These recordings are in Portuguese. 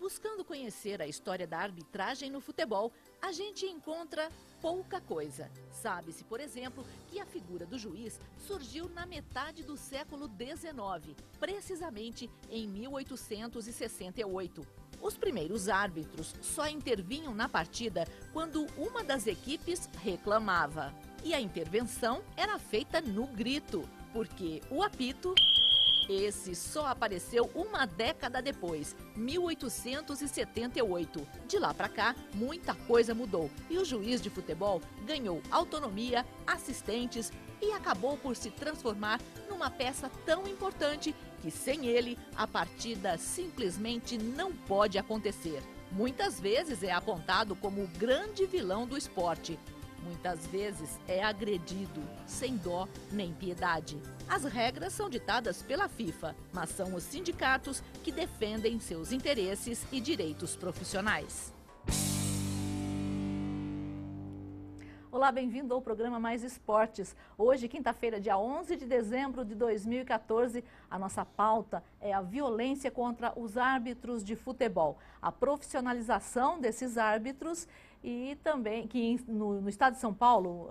Buscando conhecer a história da arbitragem no futebol, a gente encontra pouca coisa. Sabe-se, por exemplo, que a figura do juiz surgiu na metade do século XIX, precisamente em 1868. Os primeiros árbitros só intervinham na partida quando uma das equipes reclamava. E a intervenção era feita no grito, porque o apito... esse só apareceu uma década depois, 1878. De lá para cá, muita coisa mudou e o juiz de futebol ganhou autonomia, assistentes e acabou por se transformar numa peça tão importante que sem ele a partida simplesmente não pode acontecer. Muitas vezes é apontado como o grande vilão do esporte. Muitas vezes é agredido, sem dó nem piedade. As regras são ditadas pela FIFA, mas são os sindicatos que defendem seus interesses e direitos profissionais. Olá, bem-vindo ao programa Mais Esportes. Hoje, quinta-feira, dia 11 de dezembro de 2014, a nossa pauta é a violência contra os árbitros de futebol, a profissionalização desses árbitros e também que no estado de São Paulo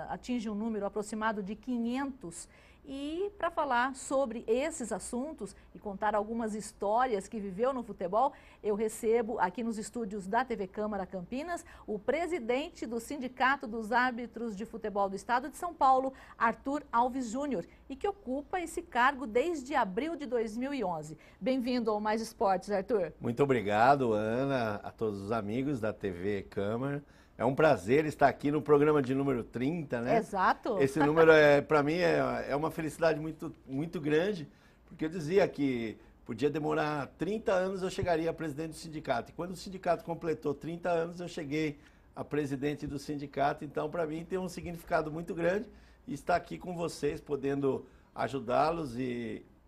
atinge um número aproximado de 500. E para falar sobre esses assuntos e contar algumas histórias que viveu no futebol, eu recebo aqui nos estúdios da TV Câmara Campinas o presidente do Sindicato dos Árbitros de Futebol do Estado de São Paulo, Arthur Alves Júnior, e que ocupa esse cargo desde abril de 2011. Bem-vindo ao Mais Esportes, Arthur. Muito obrigado, Ana, a todos os amigos da TV Câmara. É um prazer estar aqui no programa de número 30, né? Exato. Esse número, para mim, é uma felicidade muito grande, porque eu dizia que podia demorar 30 anos, eu chegaria a presidente do sindicato. E quando o sindicato completou 30 anos, eu cheguei a presidente do sindicato. Então, para mim, tem um significado muito grande estar aqui com vocês, podendo ajudá-los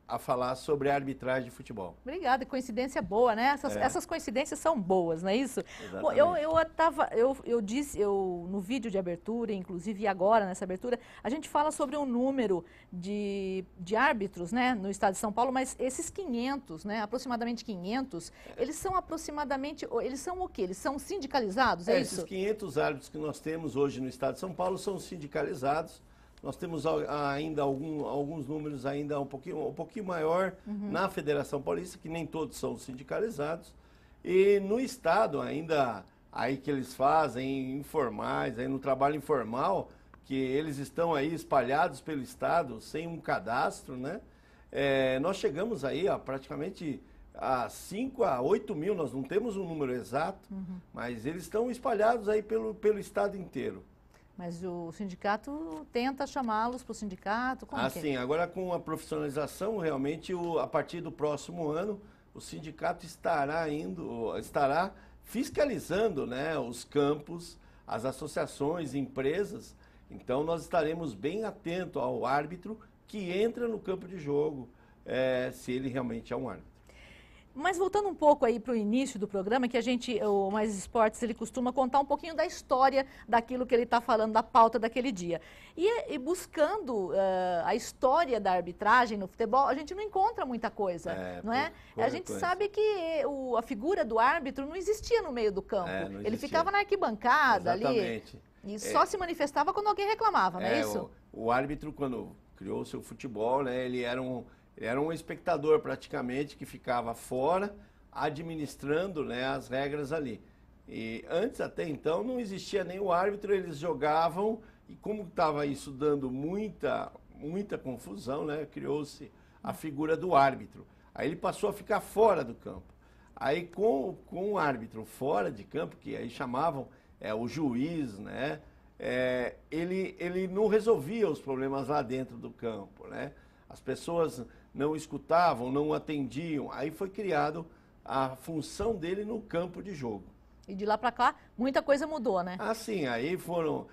a falar sobre a arbitragem de futebol. Obrigada, coincidência boa, né? Essas coincidências são boas, não é isso? Bom, eu disse no vídeo de abertura, inclusive agora nessa abertura, a gente fala sobre um número de árbitros, né, no estado de São Paulo, mas esses 500, né, aproximadamente 500, eles são o quê? Eles são sindicalizados, é isso? Esses 500 árbitros que nós temos hoje no estado de São Paulo são sindicalizados. Nós temos ainda alguns números ainda um pouquinho maior na Federação Paulista, que nem todos são sindicalizados. E no Estado ainda, aí que eles fazem informais, aí no trabalho informal, que eles estão aí espalhados pelo Estado, sem um cadastro, né? Nós chegamos aí praticamente a 5 a 8 mil, nós não temos um número exato, mas eles estão espalhados aí pelo Estado inteiro. Mas o sindicato tenta chamá-los para o sindicato? Como que é? Sim, agora com a profissionalização, realmente, a partir do próximo ano, o sindicato estará fiscalizando, né, os campos, as associações, empresas. Então, nós estaremos bem atentos ao árbitro que entra no campo de jogo, se ele realmente é um árbitro. Mas voltando um pouco aí para o início do programa, que o Mais Esportes, ele costuma contar um pouquinho da história daquilo que ele está falando, da pauta daquele dia. E buscando a história da arbitragem no futebol, a gente não encontra muita coisa, não é? A gente sabe que a figura do árbitro não existia no meio do campo. Ele ficava na arquibancada ali. E só se manifestava quando alguém reclamava, não é isso? O árbitro, quando criou o seu futebol, né, ele era um espectador praticamente que ficava fora, administrando, né, as regras ali. E antes, até então, não existia nem o árbitro, eles jogavam, e como estava isso dando muita confusão, né, criou-se a figura do árbitro. Aí ele passou a ficar fora do campo. Aí com o árbitro fora de campo, que aí chamavam o juiz, né, ele não resolvia os problemas lá dentro do campo, né? As pessoas não escutavam, não atendiam. Aí foi criado a função dele no campo de jogo. E de lá para cá, muita coisa mudou, né? Sim, aí foram,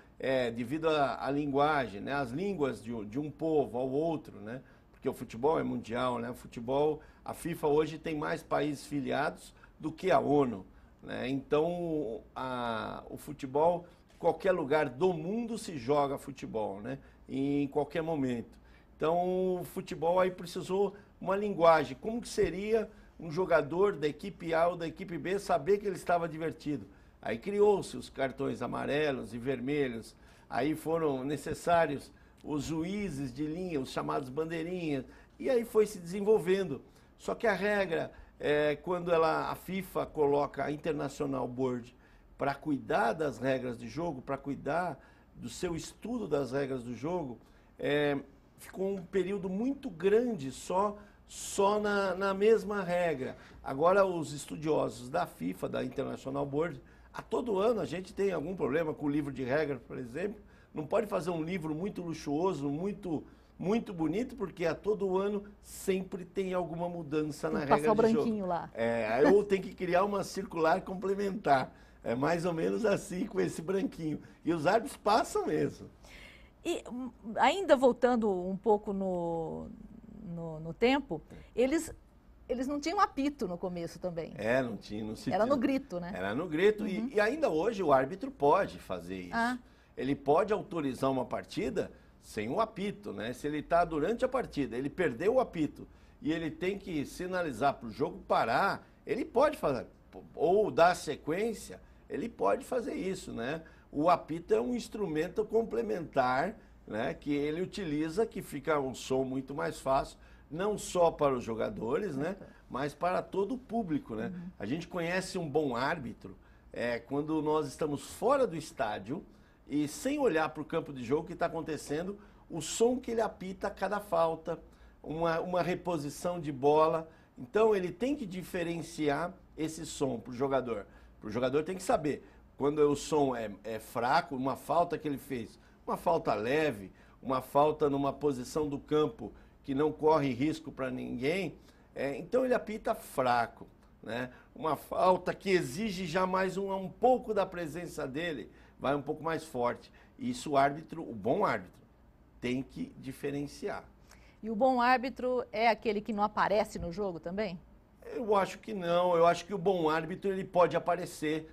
devido à linguagem, né? As línguas de um povo ao outro, né? Porque o futebol é mundial, né? O futebol, a FIFA hoje tem mais países filiados do que a ONU, né? Então, o futebol, qualquer lugar do mundo se joga futebol, né? Em qualquer momento. Então, o futebol aí precisou uma linguagem. Como que seria um jogador da equipe A ou da equipe B saber que ele estava divertido. Aí criou-se os cartões amarelos e vermelhos, aí foram necessários os juízes de linha, os chamados bandeirinhas, e aí foi se desenvolvendo. Só que a regra, quando a FIFA coloca a International Board para cuidar das regras de jogo, para cuidar do seu estudo das regras do jogo, ficou um período muito grande só na mesma regra. Agora os estudiosos da FIFA, da International Board, a todo ano a gente tem algum problema com o livro de regras, por exemplo. Não pode fazer um livro muito luxuoso, muito bonito, porque a todo ano sempre tem alguma mudança na regra de jogo. Passar o branquinho lá. Ou tem que criar uma circular complementar. É mais ou menos assim com esse branquinho. E os árbitros passam mesmo. E ainda voltando um pouco no tempo, eles não tinham apito no começo também. Não tinha. Não se Era no grito, né? Era no grito. E ainda hoje o árbitro pode fazer isso. Ele pode autorizar uma partida sem o apito, né? Se ele está durante a partida, ele perdeu o apito e ele tem que sinalizar para o jogo parar, ele pode fazer. Ou dar sequência, ele pode fazer isso, né? O apito é um instrumento complementar, né, que ele utiliza, que fica um som muito mais fácil, não só para os jogadores, né, mas para todo o público, né? A gente conhece um bom árbitro quando nós estamos fora do estádio e sem olhar para o campo de jogo, o que está acontecendo, o som que ele apita a cada falta, uma reposição de bola. Então ele tem que diferenciar esse som para o jogador. O jogador tem que saber quando o som é fraco, uma falta que ele fez, uma falta leve, uma falta numa posição do campo que não corre risco para ninguém, então ele apita fraco, né? Uma falta que exige já mais um pouco da presença dele, vai um pouco mais forte. Isso o bom árbitro, tem que diferenciar. E o bom árbitro é aquele que não aparece no jogo também? Eu acho que não. Eu acho que o bom árbitro ele pode aparecer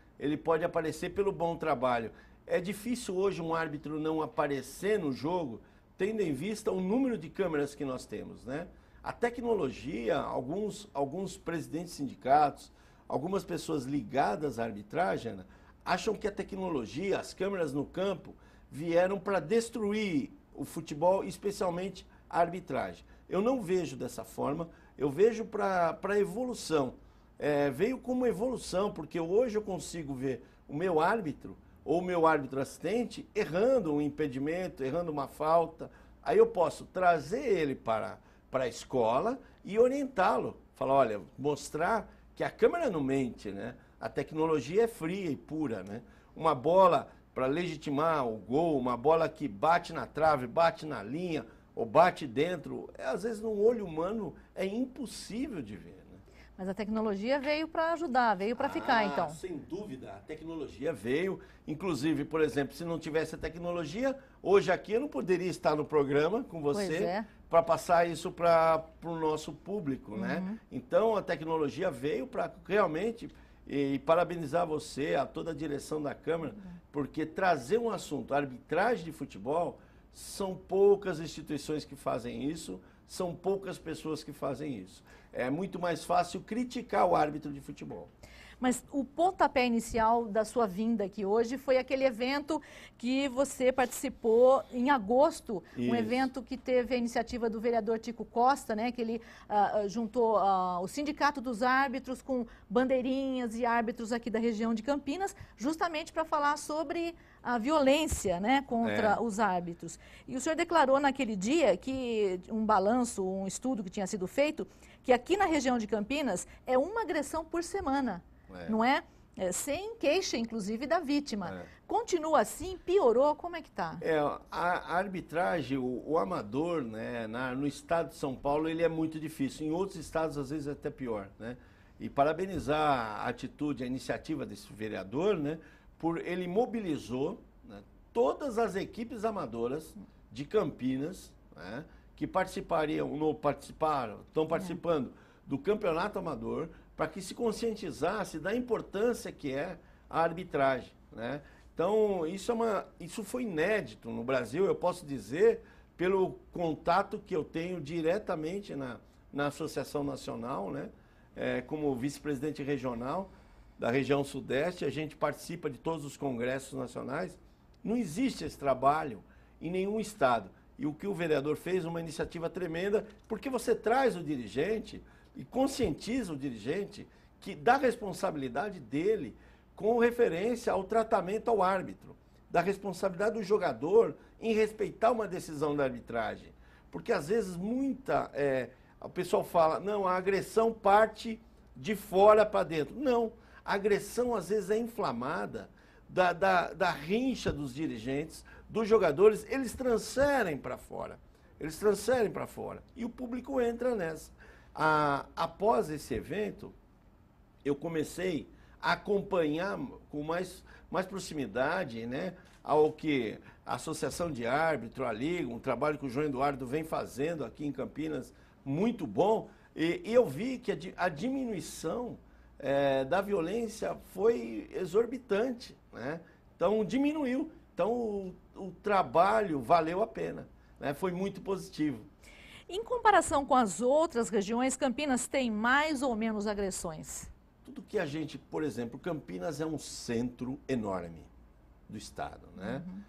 pelo bom trabalho. É difícil hoje um árbitro não aparecer no jogo, tendo em vista o número de câmeras que nós temos, né? A tecnologia, alguns presidentes de sindicatos, algumas pessoas ligadas à arbitragem, acham que a tecnologia, as câmeras no campo, vieram para destruir o futebol, especialmente a arbitragem. Eu não vejo dessa forma, eu vejo para evolução. Veio como evolução, porque hoje eu consigo ver o meu árbitro ou o meu árbitro assistente errando um impedimento, errando uma falta. Aí eu posso trazer ele para a escola e orientá-lo. Falar, olha, mostrar que a câmera não mente, né? A tecnologia é fria e pura, né? Uma bola para legitimar o gol, uma bola que bate na trave, bate na linha ou bate dentro, às vezes no olho humano é impossível de ver. Mas a tecnologia veio para ajudar, veio para ficar, então. Sem dúvida, a tecnologia veio. Inclusive, por exemplo, se não tivesse a tecnologia, hoje aqui eu não poderia estar no programa com você para passar isso para o nosso público, né? Então, a tecnologia veio para realmente, e parabenizar você, a toda a direção da Câmara, porque trazer um assunto, arbitragem de futebol, são poucas instituições que fazem isso, são poucas pessoas que fazem isso. É muito mais fácil criticar o árbitro de futebol. Mas o pontapé inicial da sua vinda aqui hoje foi aquele evento que você participou em agosto, um evento que teve a iniciativa do vereador Tico Costa, né, que ele juntou o Sindicato dos Árbitros com bandeirinhas e árbitros aqui da região de Campinas, justamente para falar sobre a violência, né, contra os árbitros. E o senhor declarou naquele dia que um balanço, um estudo que tinha sido feito, que aqui na região de Campinas é uma agressão por semana. Não é? Sem queixa, inclusive, da vítima. Continua assim? Piorou? Como é que está? A arbitragem, o amador, né, no estado de São Paulo, ele é muito difícil. Em outros estados, às vezes, é até pior, né? E parabenizar a atitude, a iniciativa desse vereador, né, ele mobilizou, né, todas as equipes amadoras de Campinas, né, que estão participando do campeonato amador, para que se conscientizasse da importância que é a arbitragem, né? Então, isso foi inédito no Brasil, eu posso dizer, pelo contato que eu tenho diretamente na Associação Nacional, né? como vice-presidente regional da região Sudeste, a gente participa de todos os congressos nacionais. Não existe esse trabalho em nenhum estado. E o que o vereador fez, uma iniciativa tremenda, porque você traz o dirigente e conscientiza o dirigente que da responsabilidade dele com referência ao tratamento ao árbitro, da responsabilidade do jogador em respeitar uma decisão da arbitragem. Porque às vezes o pessoal fala, não, a agressão parte de fora para dentro. Não, a agressão às vezes é inflamada da rincha dos dirigentes, dos jogadores, eles transferem para fora. Eles transferem para fora. E o público entra nessa. Após esse evento, eu comecei a acompanhar com mais proximidade, né, ao que a Associação de Árbitro, a Liga, um trabalho que o João Eduardo vem fazendo aqui em Campinas, muito bom, e eu vi que a diminuição da violência foi exorbitante, né? Então diminuiu, então o trabalho valeu a pena, né? Foi muito positivo. Em comparação com as outras regiões, Campinas tem mais ou menos agressões? Tudo que a gente, por exemplo, Campinas é um centro enorme do estado, né? Uhum.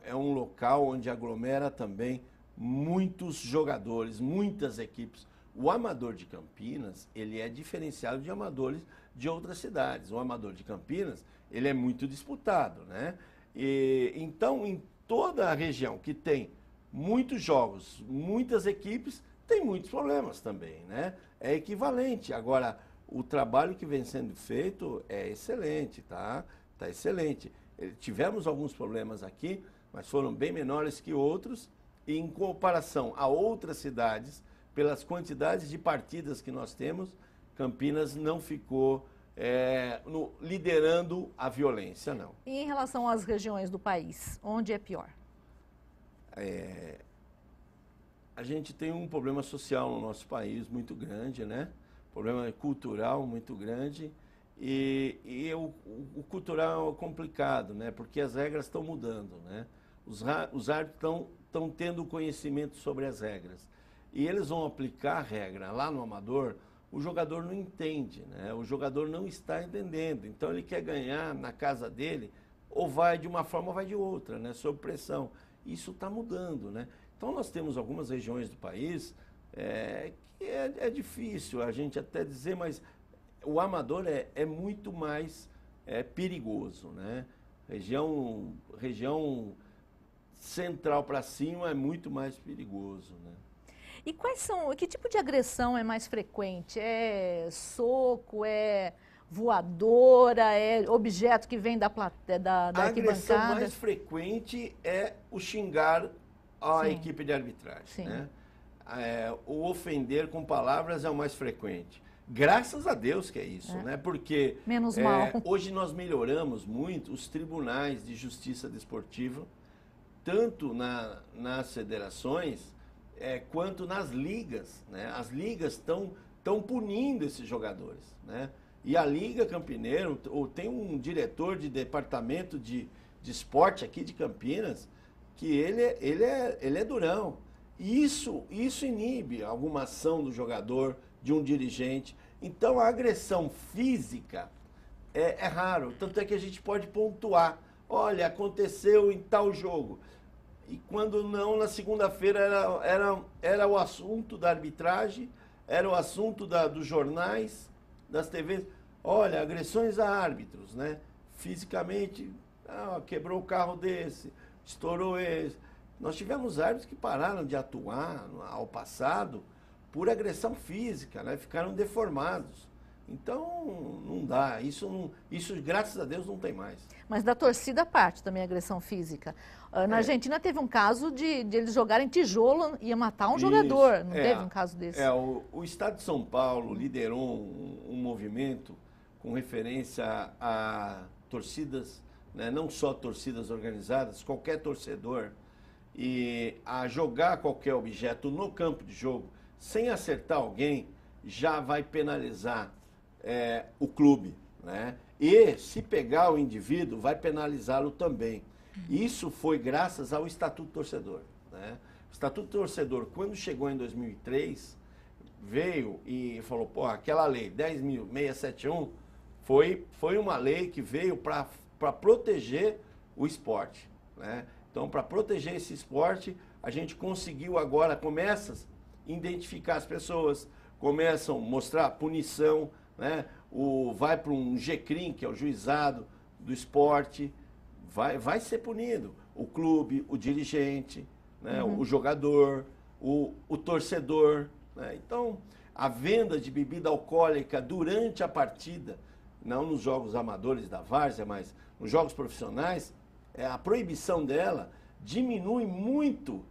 É um local onde aglomera também muitos jogadores, muitas equipes. O amador de Campinas, ele é diferenciado de amadores de outras cidades. O amador de Campinas, ele é muito disputado, né? Então, em toda a região que tem muitos jogos, muitas equipes, tem muitos problemas também, né? É equivalente. Agora, o trabalho que vem sendo feito é excelente, tá? Tá excelente. Tivemos alguns problemas aqui, mas foram bem menores que outros. E em comparação a outras cidades, pelas quantidades de partidas que nós temos, Campinas não ficou liderando a violência, não. E em relação às regiões do país, onde é pior? A gente tem um problema social no nosso país muito grande, né? Problema cultural muito grande. E o cultural é complicado, né? Porque as regras estão mudando, né? Os árbitros estão tendo conhecimento sobre as regras. E eles vão aplicar a regra lá no amador, o jogador não entende, né? O jogador não está entendendo. Então ele quer ganhar na casa dele, ou vai de uma forma ou vai de outra, né? Sob pressão. Isso está mudando, né? Então nós temos algumas regiões do país que é difícil a gente até dizer, mas o amador é muito mais perigoso, né? Região central para cima é muito mais perigoso, né? E que tipo de agressão é mais frequente? É soco, é voadora, é objeto que vem da arquibancada? A agressão mais frequente é o xingar a equipe de arbitragem, né? O ofender com palavras é o mais frequente. Graças a Deus que é isso, né? Porque menos mal. Hoje nós melhoramos muito os tribunais de justiça desportiva, tanto nas federações quanto nas ligas, né? As ligas estão punindo esses jogadores, né? E a Liga Campineiro, tem um diretor de departamento de esporte aqui de Campinas, que ele é durão. Isso inibe alguma ação do jogador, de um dirigente. Então a agressão física é raro, tanto é que a gente pode pontuar. Olha, aconteceu em tal jogo. E quando não, na segunda-feira era o assunto da arbitragem, era o assunto dos jornais, das TVs. Olha, agressões a árbitros, né? Fisicamente, quebrou o carro desse, estourou esse. Nós tivemos árbitros que pararam de atuar ao passado por agressão física, né? Ficaram deformados. Então, não dá. Isso, graças a Deus, não tem mais. Mas da torcida parte também a agressão física. Na Argentina teve um caso de eles jogarem tijolo e ia matar um jogador. Não teve um caso desse? O Estado de São Paulo liderou um movimento com referência a torcidas, né? Não só torcidas organizadas, qualquer torcedor, e a jogar qualquer objeto no campo de jogo, sem acertar alguém, já vai penalizar o clube, né? E se pegar o indivíduo, vai penalizá-lo também. Isso foi graças ao Estatuto Torcedor, né? O Estatuto Torcedor, quando chegou em 2003, veio e falou, pô, aquela lei 10.671 foi uma lei que veio para proteger o esporte, né? Então, para proteger esse esporte, a gente conseguiu agora, começa a identificar as pessoas, começam a mostrar punição, né? Vai para um GCRIM, que é o juizado do esporte, vai ser punido. O clube, o dirigente, né? O jogador, o torcedor, né? Então, a venda de bebida alcoólica durante a partida, não nos jogos amadores da várzea, mas nos jogos profissionais, a proibição dela diminui muito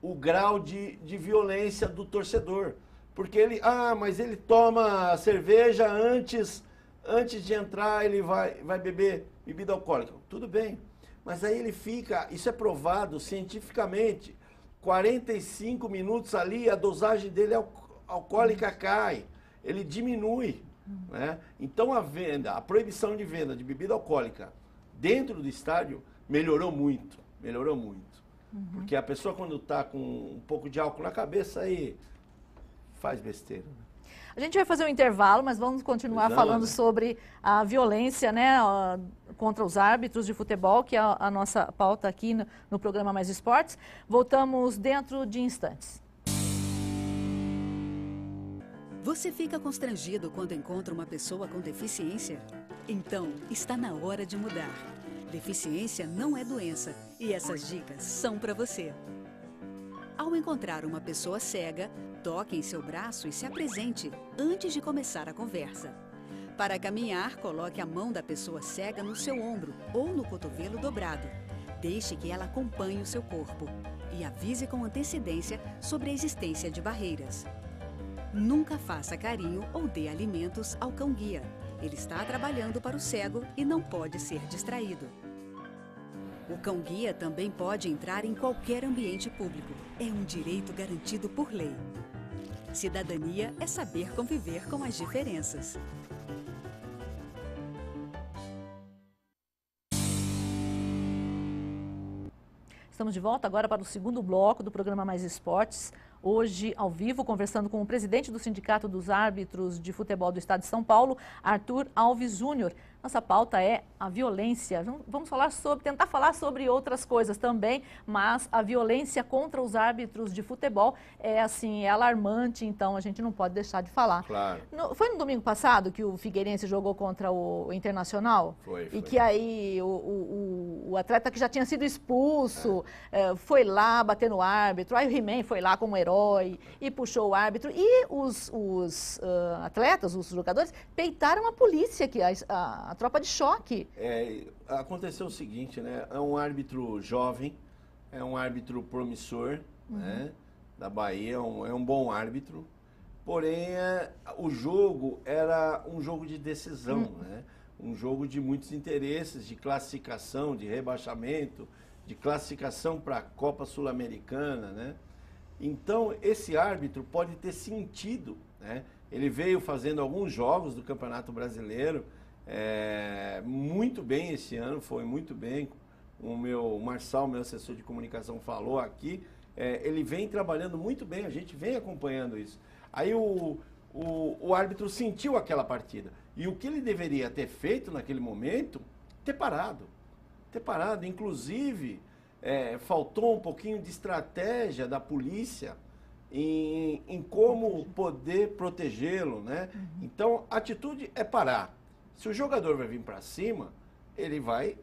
o grau de violência do torcedor. Porque mas ele toma cerveja antes de entrar, ele vai beber bebida alcoólica. Tudo bem, mas aí ele fica, isso é provado cientificamente, 45 minutos ali, a dosagem dele alcoólica cai, ele diminui. Né? Então a proibição de venda de bebida alcoólica dentro do estádio melhorou muito. Porque a pessoa quando está com um pouco de álcool na cabeça aí faz besteira. Né? A gente vai fazer um intervalo, mas vamos continuar falando sobre a violência, né, contra os árbitros de futebol, que é a nossa pauta aqui no programa Mais Esportes. Voltamos dentro de instantes. Você fica constrangido quando encontra uma pessoa com deficiência? Então, está na hora de mudar. Deficiência não é doença e essas dicas são para você. Ao encontrar uma pessoa cega, toque em seu braço e se apresente antes de começar a conversa. Para caminhar, coloque a mão da pessoa cega no seu ombro ou no cotovelo dobrado. Deixe que ela acompanhe o seu corpo e avise com antecedência sobre a existência de barreiras. Nunca faça carinho ou dê alimentos ao cão-guia. Ele está trabalhando para o cego e não pode ser distraído. O cão-guia também pode entrar em qualquer ambiente público. É um direito garantido por lei. Cidadania é saber conviver com as diferenças. Estamos de volta agora para o segundo bloco do programa Mais Esportes. Hoje, ao vivo, conversando com o presidente do Sindicato dos Árbitros de Futebol do Estado de São Paulo, Arthur Alves Júnior. Nossa pauta é a violência. Vamos tentar falar sobre outras coisas também, mas a violência contra os árbitros de futebol é alarmante, então a gente não pode deixar de falar. Claro. Foi no domingo passado que o Figueirense jogou contra o Internacional? Foi. E que aí o atleta que já tinha sido expulso foi lá bater no árbitro, aí o He-Man foi lá como herói e puxou o árbitro. E os atletas, os jogadores, peitaram a polícia, que a tropa de choque. Aconteceu o seguinte, né? É um árbitro jovem, é um árbitro promissor, né? Da Bahia, é um bom árbitro. Porém, o jogo era um jogo de decisão, né? Um jogo de muitos interesses, de classificação, de rebaixamento, de classificação para a Copa Sul-Americana, né? Então, esse árbitro pode ter sentido, né? Ele veio fazendo alguns jogos do Campeonato Brasileiro, muito bem esse ano, foi muito bem. O Marçal, meu assessor de comunicação, falou aqui. Ele vem trabalhando muito bem, a gente vem acompanhando isso. Aí o árbitro sentiu aquela partida. E o que ele deveria ter feito naquele momento, ter parado. Inclusive, faltou um pouquinho de estratégia da polícia em como poder protegê-lo, né? Então, a atitude é parar. Se o jogador vai vir para cima, ele vai,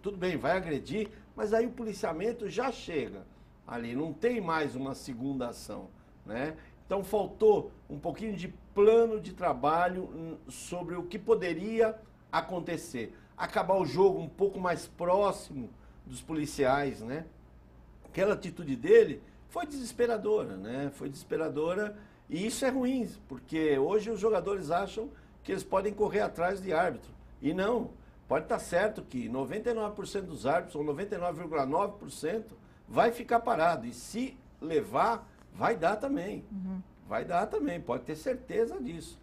tudo bem, vai agredir, mas aí o policiamento já chega ali, não tem mais uma segunda ação, né? Então faltou um pouquinho de plano de trabalho sobre o que poderia acontecer. Acabar o jogo um pouco mais próximo dos policiais, né? Aquela atitude dele foi desesperadora, né? Foi desesperadora e isso é ruim, porque hoje os jogadores acham que eles podem correr atrás de árbitro. E não, pode estar certo que 99% dos árbitros, ou 99,9%, vai ficar parado. E se levar, vai dar também. Vai dar também, pode ter certeza disso.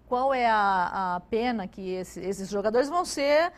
Qual é a pena que esses jogadores vão ser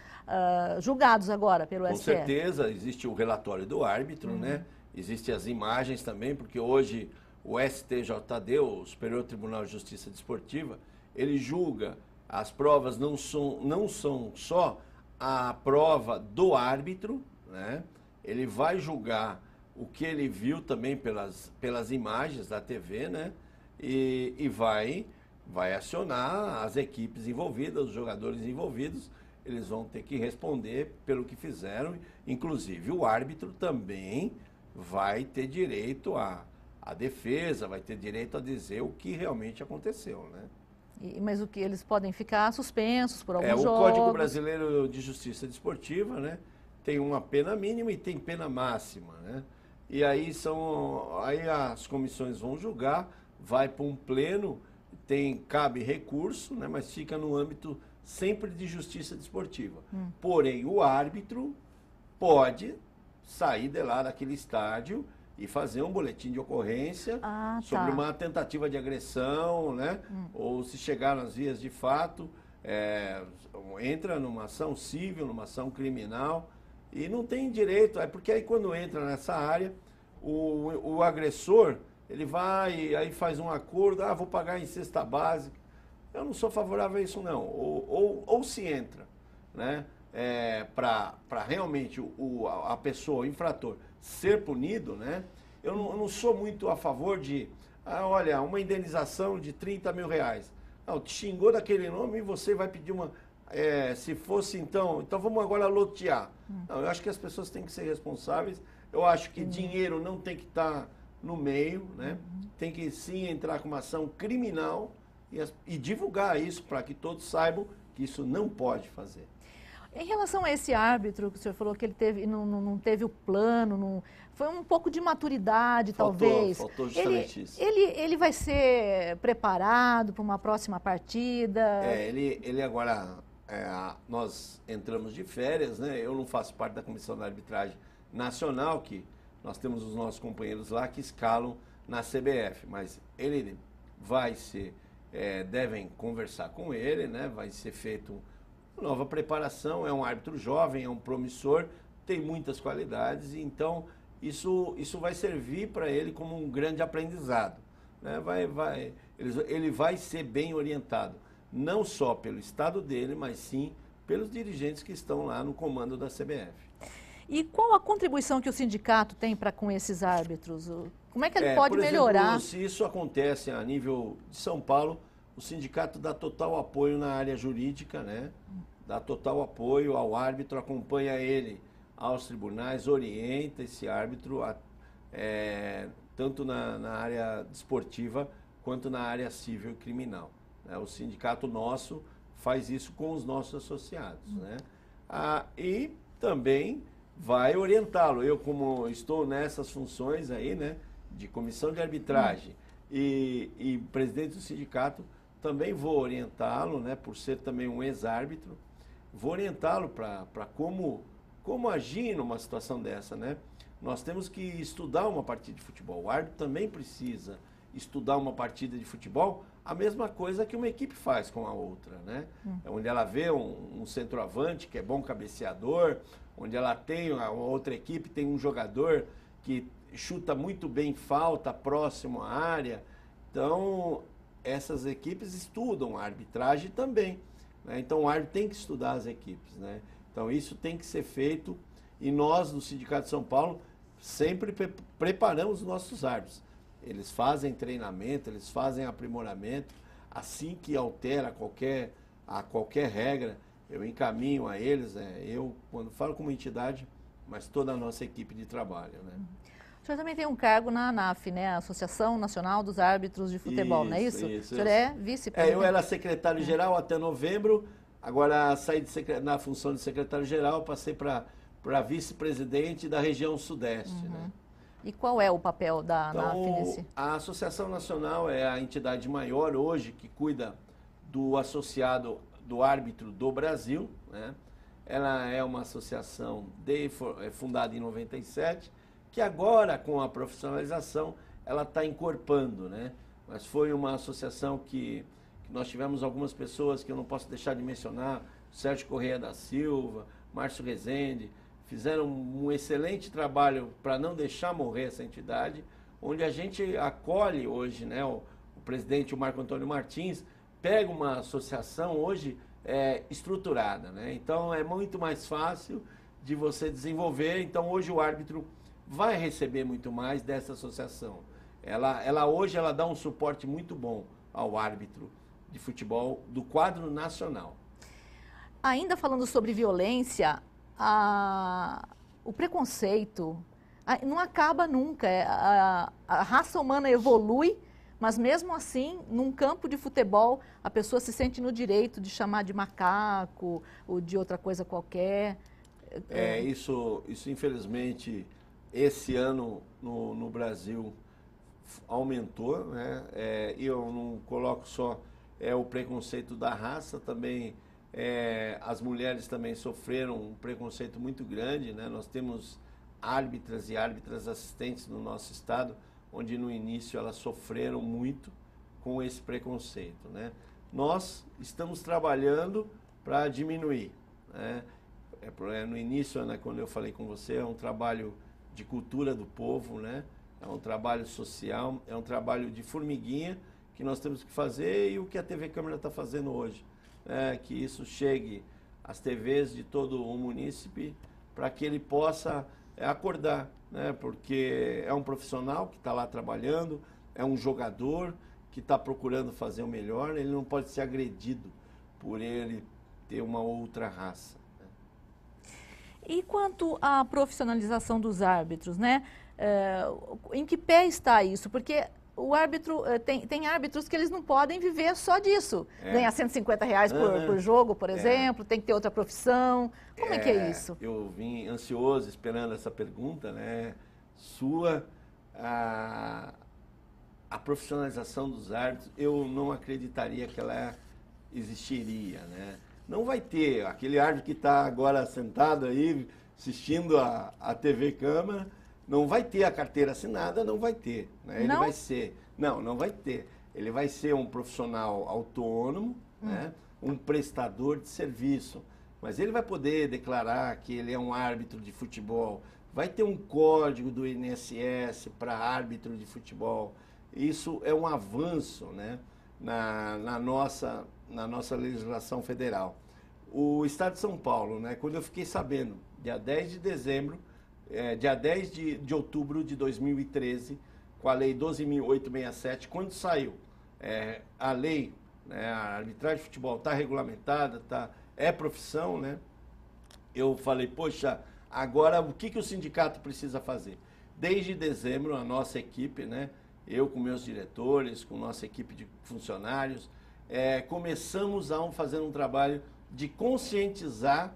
julgados agora pelo STF? Com certeza, existe o relatório do árbitro, né? Existem as imagens também, porque hoje o STJD, o Superior Tribunal de Justiça Desportiva, ele julga as provas não são só a prova do árbitro, né? Ele vai julgar o que ele viu também pelas imagens da TV, né? E vai acionar as equipes envolvidas, os jogadores envolvidos, eles vão ter que responder pelo que fizeram. Inclusive, o árbitro também vai ter direito à defesa, vai ter direito a dizer o que realmente aconteceu, né? Mas o que eles podem ficar suspensos por alguns jogos? O Código Brasileiro de Justiça Desportiva, né, tem uma pena mínima e tem pena máxima, né? E aí as comissões vão julgar, vai para um pleno, cabe recurso, né, mas fica no âmbito sempre de justiça desportiva. Porém, o árbitro pode sair de lá daquele estádio e fazer um boletim de ocorrência sobre uma tentativa de agressão, né? Ou se chegar nas vias de fato, entra numa ação civil, numa ação criminal e não tem direito. É porque aí quando entra nessa área, o agressor, ele vai, aí faz um acordo, vou pagar em cesta básica. Eu não sou favorável a isso não. Ou se entra, né? Para realmente a pessoa, o infrator, ser punido, né? Eu não sou muito a favor de, olha, uma indenização de 30 mil reais. Não, te xingou daquele nome e você vai pedir uma... se fosse então vamos agora lotear. Não, eu acho que as pessoas têm que ser responsáveis. Eu acho que dinheiro não tem que estar no meio, né? Tem que sim entrar com uma ação criminal e divulgar isso para que todos saibam que isso não pode fazer. Em relação a esse árbitro que o senhor falou que ele não teve o plano, foi um pouco de maturidade, talvez. Faltou justamente isso. Ele vai ser preparado para uma próxima partida? Ele agora, nós entramos de férias, né? Eu não faço parte da Comissão da Arbitragem Nacional, que nós temos os nossos companheiros lá que escalam na CBF, mas ele vai ser, devem conversar com ele, né? Vai ser feito nova preparação, é um árbitro jovem, é um promissor, tem muitas qualidades, e então isso vai servir para ele como um grande aprendizado, né? Ele vai ser bem orientado, não só pelo estado dele, mas sim pelos dirigentes que estão lá no comando da CBF. E qual a contribuição que o sindicato tem com esses árbitros? Como é que ele pode melhorar? Se isso acontece a nível de São Paulo, o sindicato dá total apoio na área jurídica, né? Dá total apoio ao árbitro, acompanha ele aos tribunais, orienta esse árbitro, tanto na área desportiva quanto na área civil e criminal, né? O sindicato nosso faz isso com os nossos associados, né? E também vai orientá-lo. Eu, como estou nessas funções aí, né, de comissão de arbitragem e presidente do sindicato, também vou orientá-lo, né, por ser também um ex-árbitro, vou orientá-lo para como agir numa situação dessa, né? Nós temos que estudar uma partida de futebol. O árbitro também precisa estudar uma partida de futebol, a mesma coisa que uma equipe faz com a outra, né? Onde ela vê um centroavante que é bom cabeceador, onde ela tem a outra equipe, tem um jogador que chuta muito bem falta próximo à área. Então, essas equipes estudam a arbitragem também, né? Então, o árbitro tem que estudar as equipes, né? Então, isso tem que ser feito e nós, do Sindicato de São Paulo, sempre preparamos os nossos árbitros. Eles fazem treinamento, eles fazem aprimoramento. Assim que altera qualquer regra, eu encaminho a eles. Eu, quando falo como entidade, mas toda a nossa equipe de trabalho, né? O senhor também tem um cargo na ANAF, né? Associação Nacional dos Árbitros de Futebol, não é isso? Isso. O senhor é vice-presidente? Eu era secretário-geral até novembro, agora saí na função de secretário-geral, passei para vice-presidente da região sudeste, né? E qual é o papel da ANAF nesse? A Associação Nacional é a entidade maior hoje que cuida do associado do árbitro do Brasil, né? Ela é uma associação fundada em 97, que agora, com a profissionalização, ela está encorpando, né? Mas foi uma associação que nós tivemos algumas pessoas que eu não posso deixar de mencionar, Sérgio Correia da Silva, Márcio Rezende, fizeram um excelente trabalho para não deixar morrer essa entidade. onde a gente acolhe hoje, né, o presidente, o Marco Antônio Martins, pega uma associação hoje estruturada, né? Então é muito mais fácil de você desenvolver. Então hoje o árbitro vai receber muito mais dessa associação. Ela hoje ela dá um suporte muito bom ao árbitro de futebol do quadro nacional. Ainda falando sobre violência, o preconceito não acaba nunca. A raça humana evolui, mas mesmo assim, num campo de futebol, a pessoa se sente no direito de chamar de macaco ou de outra coisa qualquer. Isso infelizmente, esse ano no Brasil aumentou, né? E eu não coloco só o preconceito da raça, também as mulheres também sofreram um preconceito muito grande, né? Nós temos árbitras e árbitras assistentes no nosso estado, onde no início elas sofreram muito com esse preconceito, né? Nós estamos trabalhando para diminuir, né? No início, né, quando eu falei com você, é um trabalho de cultura do povo, né? É um trabalho social, é um trabalho de formiguinha que nós temos que fazer, e o que a TV Câmara está fazendo hoje, que isso chegue às TVs de todo o munícipe, para que ele possa acordar, né? Porque é um profissional que está lá trabalhando, é um jogador que está procurando fazer o melhor, ele não pode ser agredido por ele ter uma outra raça. E quanto à profissionalização dos árbitros, né? Em que pé está isso? Porque o árbitro, tem árbitros que eles não podem viver só disso. Ganhar R$150 por jogo, por exemplo, tem que ter outra profissão. Como é que é isso? Eu vim ansioso esperando essa pergunta, né? A profissionalização dos árbitros, eu não acreditaria que ela existiria, né? Não vai ter aquele árbitro que está agora sentado aí, assistindo a TV Câmara, não vai ter a carteira assinada, não vai ter, né? Ele vai ser, não vai ter. Ele vai ser um profissional autônomo, né? Um prestador de serviço, mas ele vai poder declarar que ele é um árbitro de futebol, vai ter um código do INSS para árbitro de futebol. Isso é um avanço, né? na nossa legislação federal. O Estado de São Paulo, né, quando eu fiquei sabendo, dia 10 de dezembro, dia 10 de outubro de 2013, com a Lei 12.867, quando saiu a lei, né, a arbitragem de futebol está regulamentada, é profissão, né, eu falei, poxa, agora o que o sindicato precisa fazer? Desde dezembro, a nossa equipe, né, eu com meus diretores, com nossa equipe de funcionários, começamos a fazer um trabalho de conscientizar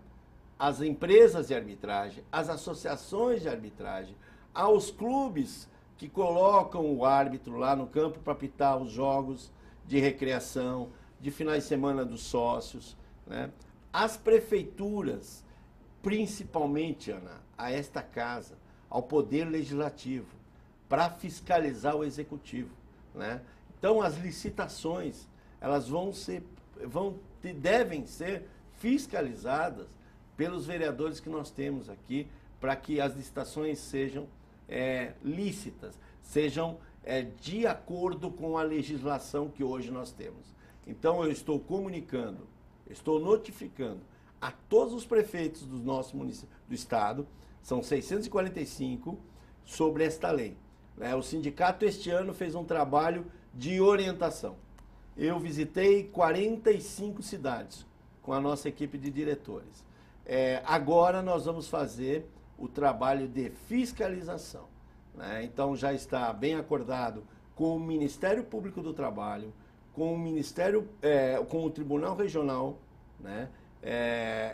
as empresas de arbitragem, as associações de arbitragem, aos clubes que colocam o árbitro lá no campo para apitar os jogos de recreação, de finais de semana dos sócios, né? As prefeituras, principalmente, Ana, a esta casa, ao Poder Legislativo, para fiscalizar o Executivo, né? Então, as licitações, elas devem ser fiscalizadas pelos vereadores que nós temos aqui, para que as licitações sejam lícitas, sejam de acordo com a legislação que hoje nós temos. Então, eu estou comunicando, estou notificando a todos os prefeitos do nosso município, do estado, são 645, sobre esta lei. O sindicato este ano fez um trabalho de orientação. Eu visitei 45 cidades com a nossa equipe de diretores. Agora nós vamos fazer o trabalho de fiscalização, né? Então já está bem acordado com o Ministério Público do Trabalho, com o Ministério, com o Tribunal Regional, né?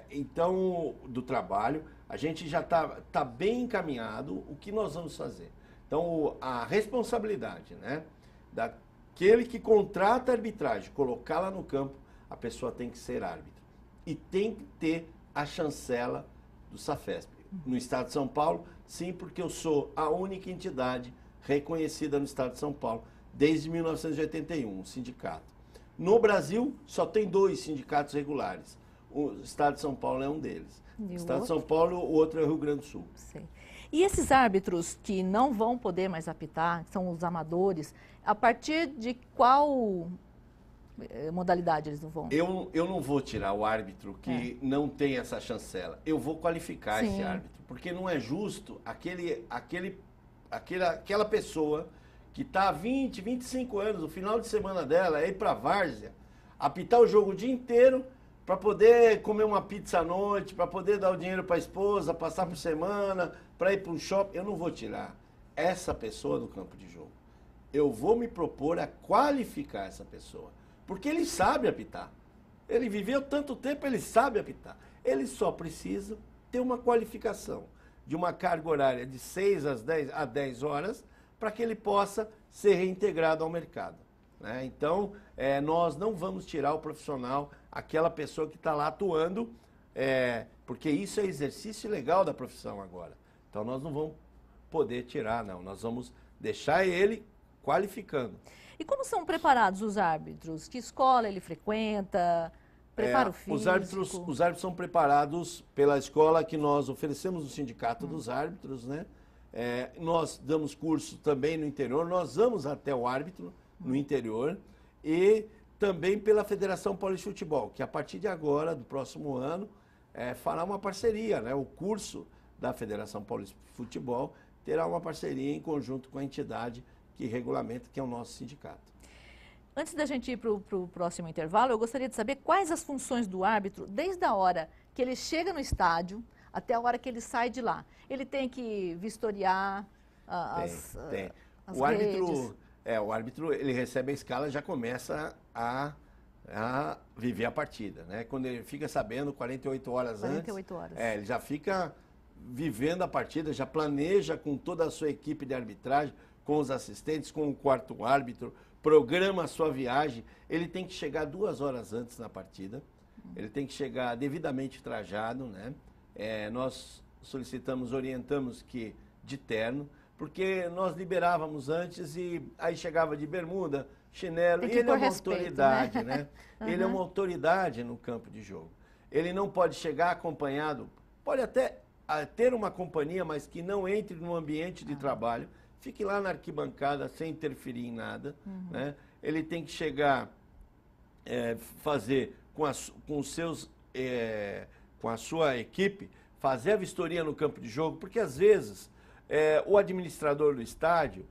Então, do Trabalho, a gente já está bem encaminhado o que nós vamos fazer. Então, a responsabilidade, né, daquele que contrata a arbitragem, colocá-la no campo, a pessoa tem que ser árbitra. E tem que ter a chancela do SAFESP. No Estado de São Paulo, sim, porque eu sou a única entidade reconhecida no Estado de São Paulo, desde 1981, o sindicato. No Brasil, só tem 2 sindicatos regulares. O Estado de São Paulo é um deles. O Estado de São Paulo, o outro é o Rio Grande do Sul. Sim. E esses árbitros que não vão poder mais apitar, que são os amadores, a partir de qual modalidade eles não vão? Eu não vou tirar o árbitro que não tem essa chancela. Eu vou qualificar esse árbitro, porque não é justo aquela pessoa que está há 20, 25 anos, o final de semana dela é ir para a várzea, apitar o jogo o dia inteiro para poder comer uma pizza à noite, para poder dar o dinheiro para a esposa, passar por semana, para ir para um shopping. Eu não vou tirar essa pessoa do campo de jogo. Eu vou me propor a qualificar essa pessoa, porque ele sabe apitar. Ele viveu tanto tempo, ele sabe apitar. Ele só precisa ter uma qualificação de uma carga horária de 6 a 10 horas para que ele possa ser reintegrado ao mercado, né? Então, nós não vamos tirar o profissional, aquela pessoa que está lá atuando, porque isso é exercício legal da profissão agora. Então, nós não vamos poder tirar, não. Nós vamos deixar ele qualificando. E como são preparados os árbitros? Que escola ele frequenta? Preparo físico? Os árbitros são preparados pela escola que nós oferecemos no Sindicato dos Árbitros, né? Nós damos curso também no interior, nós vamos até o árbitro no interior e também pela Federação Paulista de Futebol, que a partir de agora, do próximo ano, fará uma parceria, né? O curso da Federação Paulista de Futebol terá uma parceria em conjunto com a entidade que regulamenta, que é o nosso sindicato. Antes da gente ir para o próximo intervalo, eu gostaria de saber quais as funções do árbitro, desde a hora que ele chega no estádio até a hora que ele sai de lá. Ele tem que vistoriar as redes. O árbitro, ele recebe a escala e já começa a viver a partida, né? Quando ele fica sabendo 48 horas antes, ele já fica vivendo a partida, já planeja com toda a sua equipe de arbitragem, com os assistentes, com o quarto árbitro, programa a sua viagem. Ele tem que chegar 2 horas antes na partida, ele tem que chegar devidamente trajado, né? Nós solicitamos, orientamos que de terno, porque nós liberávamos antes e aí chegava de bermuda, chinelo, e ele é uma autoridade, né? Ele é uma autoridade no campo de jogo. Ele não pode chegar acompanhado, pode até ter uma companhia, mas que não entre no ambiente de trabalho, fique lá na arquibancada sem interferir em nada, né? Ele tem que chegar, fazer com a sua equipe, fazer a vistoria no campo de jogo, porque às vezes o administrador do estádio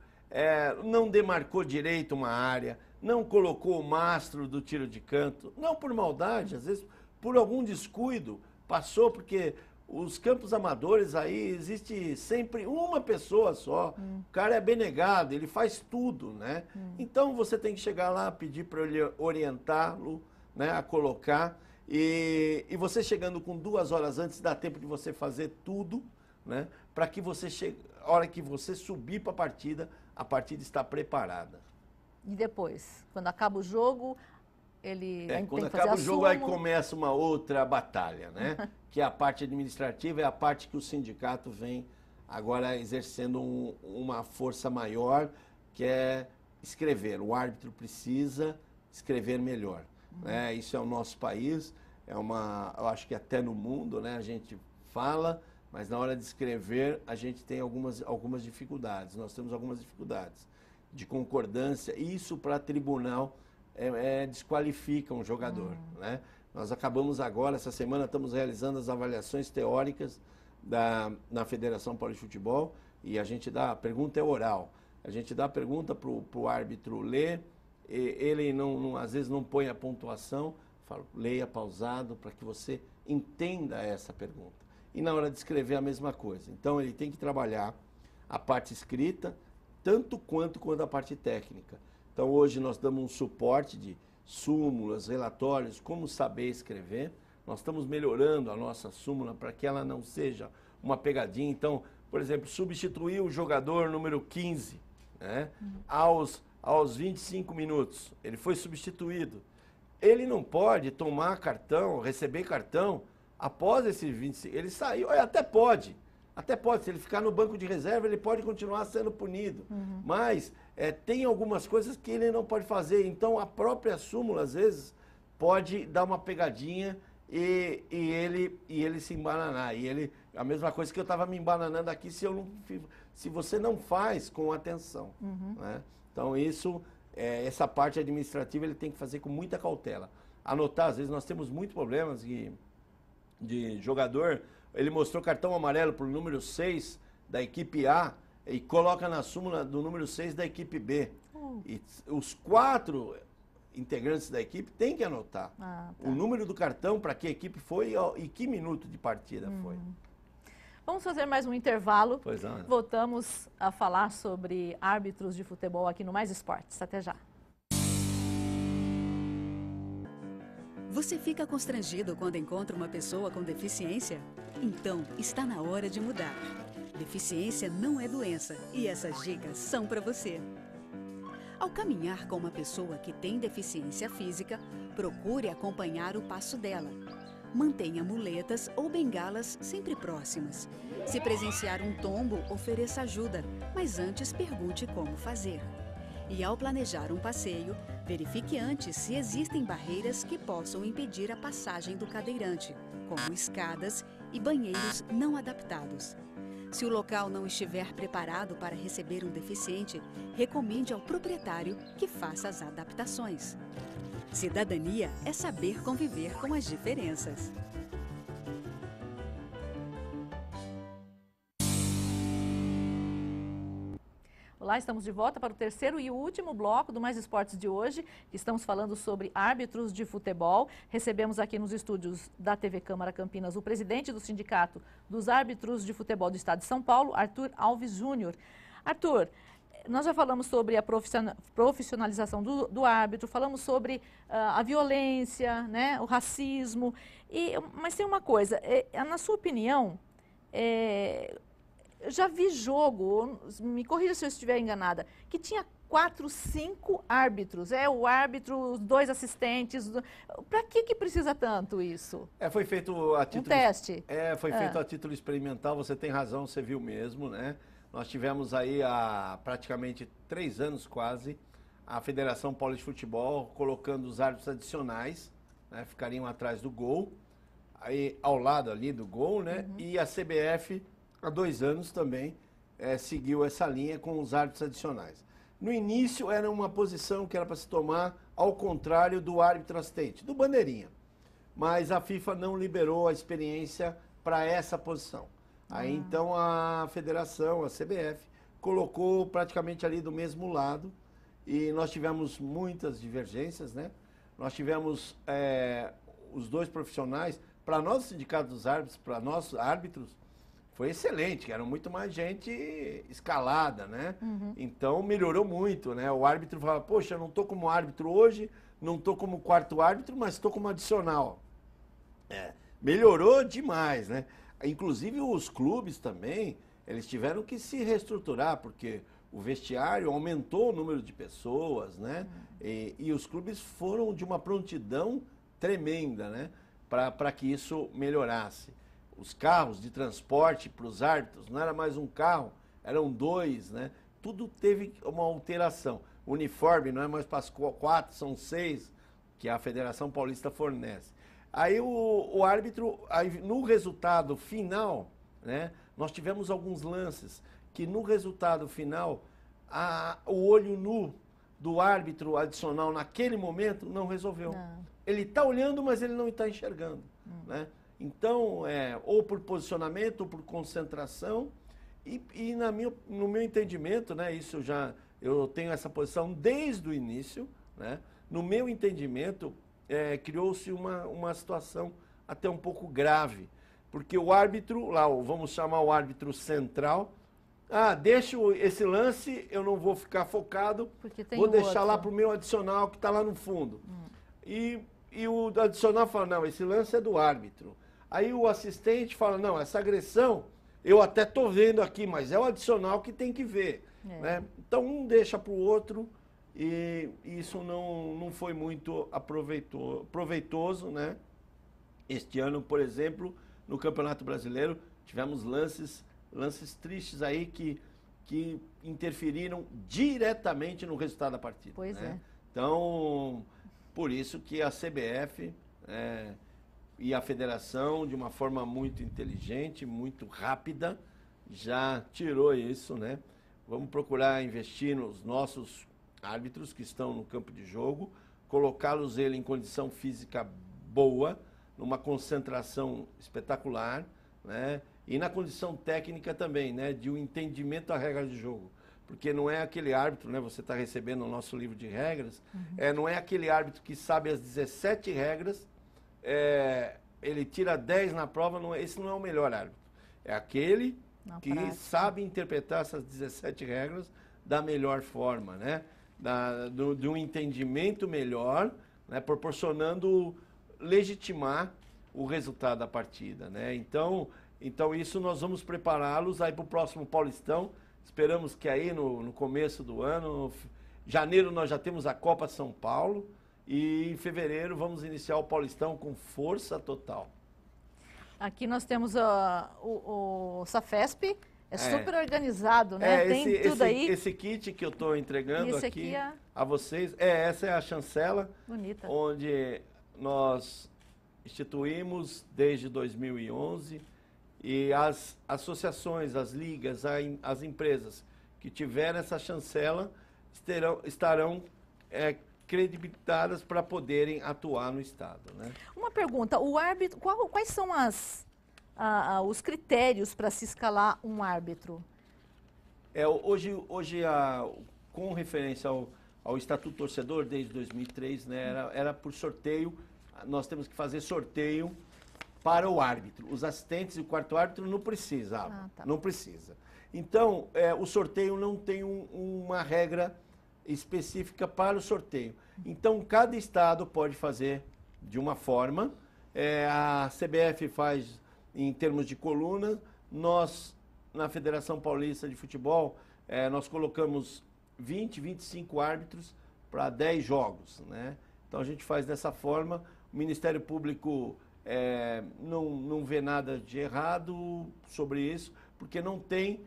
não demarcou direito uma área, não colocou o mastro do tiro de canto, não por maldade, às vezes por algum descuido, passou, porque os campos amadores aí existe sempre uma pessoa só, o cara é abnegado, ele faz tudo, né? Então você tem que chegar lá, pedir para ele orientá-lo, né, a colocar, e você chegando com 2 horas antes, dá tempo de você fazer tudo, né, para que você chegue, a hora que você subir para a partida está preparada. E depois, quando acaba o jogo, ele quando acaba o jogo, aí começa uma outra batalha, né? Que é a parte administrativa, é a parte que o sindicato vem agora exercendo uma força maior, que é escrever. O árbitro precisa escrever melhor, né? Isso é o nosso país, eu acho que até no mundo, né? A gente fala, mas na hora de escrever a gente tem algumas dificuldades. Nós temos algumas dificuldades de concordância, e isso para tribunal desqualifica um jogador, né? Nós acabamos agora, essa semana, estamos realizando as avaliações teóricas na Federação Paulista de Futebol, e a pergunta é oral. A gente dá a pergunta para o árbitro ler, ele às vezes não põe a pontuação, falo, leia pausado para que você entenda essa pergunta. E na hora de escrever a mesma coisa. Então ele tem que trabalhar a parte escrita, tanto quanto a parte técnica. Então hoje nós damos um suporte de súmulas, relatórios, como saber escrever. Nós estamos melhorando a nossa súmula para que ela não seja uma pegadinha. Então, por exemplo, substituir o jogador número 15, né, aos 25 minutos. Ele foi substituído. Ele não pode tomar cartão, receber cartão após esses 25. Ele saiu, até pode, se ele ficar no banco de reserva, ele pode continuar sendo punido. Mas tem algumas coisas que ele não pode fazer. Então, a própria súmula, às vezes, pode dar uma pegadinha e ele se embananar. E ele A mesma coisa que eu estava me embananando aqui se você não faz com atenção. Né? Então, essa parte administrativa ele tem que fazer com muita cautela. Anotar, às vezes nós temos muitos problemas de jogador, ele mostrou cartão amarelo para o número 6 da equipe A e coloca na súmula do número 6 da equipe B. E os 4 integrantes da equipe têm que anotar o número do cartão, para que equipe foi e que minuto de partida foi. Vamos fazer mais um intervalo. Pois é. Voltamos a falar sobre árbitros de futebol aqui no Mais Esportes. Até já. Você fica constrangido quando encontra uma pessoa com deficiência? Então, está na hora de mudar. Deficiência não é doença e essas dicas são para você. Ao caminhar com uma pessoa que tem deficiência física, procure acompanhar o passo dela. Mantenha muletas ou bengalas sempre próximas. Se presenciar um tombo, ofereça ajuda, mas antes pergunte como fazer. E ao planejar um passeio, verifique antes se existem barreiras que possam impedir a passagem do cadeirante, como escadas e banheiros não adaptados. Se o local não estiver preparado para receber um deficiente, recomende ao proprietário que faça as adaptações. Cidadania é saber conviver com as diferenças. Olá, estamos de volta para o terceiro e último bloco do Mais Esportes de hoje. Estamos falando sobre árbitros de futebol. Recebemos aqui nos estúdios da TV Câmara Campinas o presidente do Sindicato dos Árbitros de Futebol do Estado de São Paulo, Arthur Alves Júnior. Arthur, nós já falamos sobre a profissionalização do árbitro, falamos sobre a violência, né, o racismo. Mas tem uma coisa, na sua opinião, eu já vi jogo, me corrija se eu estiver enganada, que tinha 4, 5 árbitros, o árbitro, os 2 assistentes. Para que precisa tanto isso? Foi feito a título... Um teste? Foi feito a título experimental, você tem razão, você viu mesmo, né? Nós tivemos aí há praticamente 3 anos quase, a Federação Paulista de Futebol colocando os árbitros adicionais, né? Ficariam atrás do gol, aí ao lado ali do gol, né? E a CBF, há 2 anos também, seguiu essa linha com os árbitros adicionais. No início era uma posição que era para se tomar ao contrário do árbitro assistente, do bandeirinha. Mas a FIFA não liberou a experiência para essa posição. Aí então a federação, a CBF, colocou praticamente ali do mesmo lado e nós tivemos muitas divergências, né? Nós tivemos os 2 profissionais, para nós, o Sindicato dos Árbitros, para nós árbitros, foi excelente, eram muito mais gente escalada, né? Então melhorou muito, né? O árbitro fala, poxa, eu não estou como árbitro hoje, não estou como 4º árbitro, mas estou como adicional. Melhorou demais, né? Inclusive os clubes também, eles tiveram que se reestruturar, porque o vestiário aumentou o número de pessoas, né? E os clubes foram de uma prontidão tremenda, né? Para que isso melhorasse. Os carros de transporte para os árbitros, não era mais um carro, eram 2, né? Tudo teve uma alteração. O uniforme não é mais para 4, são 6, que a Federação Paulista fornece. Aí o árbitro, no resultado final, né, nós tivemos alguns lances que no resultado final, o olho nu do árbitro adicional naquele momento não resolveu. Ele está olhando, mas ele não está enxergando, né? Então, ou por posicionamento, ou por concentração, e no meu entendimento, né, eu tenho essa posição desde o início, né, no meu entendimento, criou-se uma situação até um pouco grave, porque o árbitro, lá, vamos chamar o árbitro central, deixa esse lance, eu não vou ficar focado, vou deixar lá para o meu adicional que está lá no fundo. E o adicional fala, não, esse lance é do árbitro. Aí o assistente fala, não, essa agressão eu até estou vendo aqui, mas é o adicional que tem que ver. Né? Então um deixa para o outro e isso não foi muito proveitoso. Né? Este ano, por exemplo, no Campeonato Brasileiro, tivemos lances tristes aí que interferiram diretamente no resultado da partida. Pois né? Então, por isso que a CBF E a federação, de uma forma muito inteligente, muito rápida, já tirou isso, né? Vamos procurar investir nos nossos árbitros que estão no campo de jogo, colocá-los em condição física boa, numa concentração espetacular, né? E na condição técnica também, né? De um entendimento da regra de jogo. Porque não é aquele árbitro, né? Você está recebendo o nosso livro de regras, não é aquele árbitro que sabe as 17 regras, ele tira 10 na prova, esse não é o melhor árbitro. É aquele que sabe interpretar essas 17 regras da melhor forma, né? De um entendimento melhor, né? Proporcionando legitimar o resultado da partida, né? Então isso nós vamos prepará-los aí para o próximo Paulistão. Esperamos que aí no começo do ano, janeiro nós já temos a Copa São Paulo e em fevereiro vamos iniciar o Paulistão com força total. Aqui nós temos o Safesp, super organizado, né? Tem tudo aí. Esse kit que eu estou entregando aqui é... a vocês, essa é a chancela, bonita, onde nós instituímos desde 2011 e as associações, as ligas, as empresas que tiverem essa chancela estarão credibilitadas para poderem atuar no Estado, né? Uma pergunta, o árbitro, quais são os critérios para se escalar um árbitro? Hoje com referência ao Estatuto Torcedor, desde 2003, né, era por sorteio, nós temos que fazer sorteio para o árbitro. Os assistentes e o quarto árbitro não precisavam, não precisa. Então, o sorteio não tem uma regra específica para o sorteio. Então, cada estado pode fazer de uma forma. A CBF faz em termos de coluna. Nós, na Federação Paulista de Futebol, nós colocamos 20, 25 árbitros para 10 jogos, né? Então, a gente faz dessa forma. O Ministério Público não vê nada de errado sobre isso, porque não tem